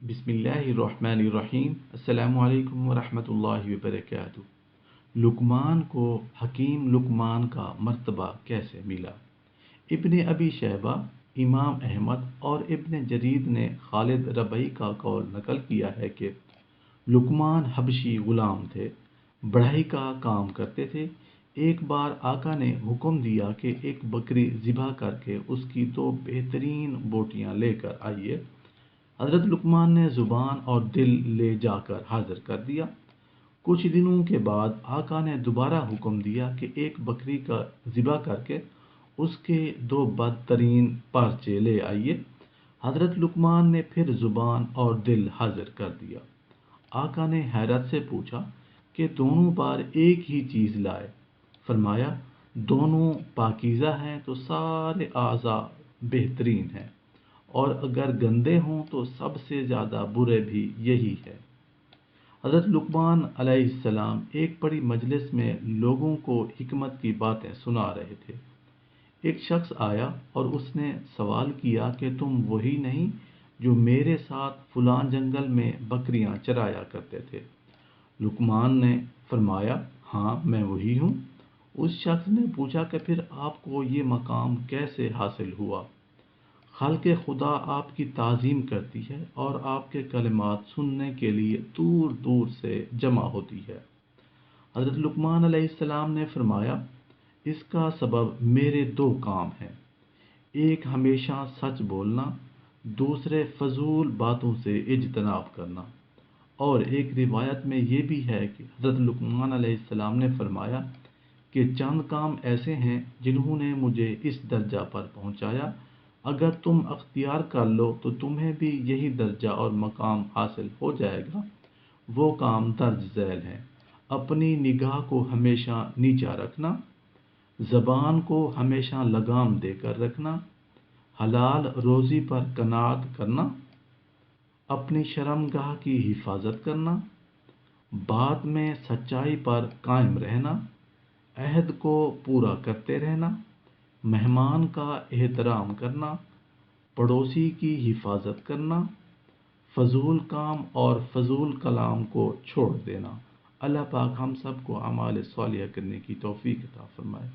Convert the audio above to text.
بسم اللہ الرحمن الرحیم۔ السلام علیکم ورحمۃ اللہ وبرکاتہ۔ لقمان کو حکیم لقمان کا مرتبہ کیسے ملا؟ ابن ابی شیبہ، امام احمد اور ابن جریر نے خالد ربعی کا قول نقل کیا ہے کہ لقمان حبشی غلام تھے، بڑھئی کا کام کرتے تھے۔ ایک بار آقا نے حکم دیا کہ ایک بکری ذبح کر کے اس کی 2 بہترین بوٹیاں لے کر آئیے۔ حضرت لقمان نے زبان اور دل لے جا کر حاضر کر دیا۔ کچھ دنوں کے بعد آقا نے دوبارہ حکم دیا کہ ایک بکری کا ذبح کر کے اس کے 2 بدترین پرچے لے آئیے۔ حضرت لقمان نے پھر زبان اور دل حاضر کر دیا۔ آقا نے حیرت سے پوچھا کہ دونوں بار ایک ہی چیز لائے؟ فرمایا، دونوں پاکیزہ ہیں تو سارے اعضاء بہترین ہیں، اور اگر گندے ہوں تو سب سے زیادہ برے بھی یہی ہے۔ حضرت لقمان علیہ السلام ایک بڑی مجلس میں لوگوں کو حکمت کی باتیں سنا رہے تھے۔ ایک شخص آیا اور اس نے سوال کیا کہ تم وہی نہیں جو میرے ساتھ فلاں جنگل میں بکریاں چرایا کرتے تھے؟ لقمان نے فرمایا، ہاں میں وہی ہوں۔ اس شخص نے پوچھا کہ پھر آپ کو یہ مقام کیسے حاصل ہوا؟ خلق خدا آپ کی تعظیم کرتی ہے اور آپ کے کلمات سننے کے لیے دور دور سے جمع ہوتی ہے۔ حضرت لقمان علیہ السلام نے فرمایا، اس کا سبب میرے 2 کام ہیں، ایک ہمیشہ سچ بولنا، دوسرے فضول باتوں سے اجتناب کرنا۔ اور ایک روایت میں یہ بھی ہے کہ حضرت لقمان علیہ السلام نے فرمایا کہ چند کام ایسے ہیں جنہوں نے مجھے اس درجہ پر پہنچایا، اگر تم اختیار کر لو تو تمہیں بھی یہی درجہ اور مقام حاصل ہو جائے گا۔ وہ کام درج ذیل ہیں: اپنی نگاہ کو ہمیشہ نیچا رکھنا، زبان کو ہمیشہ لگام دے کر رکھنا، حلال روزی پر قناعت کرنا، اپنی شرمگاہ کی حفاظت کرنا، بات میں سچائی پر قائم رہنا، عہد کو پورا کرتے رہنا، مہمان کا احترام کرنا، پڑوسی کی حفاظت کرنا، فضول کام اور فضول کلام کو چھوڑ دینا۔ اللہ پاک ہم سب کو اعمال صالحہ کرنے کی توفیق عطا فرمائے۔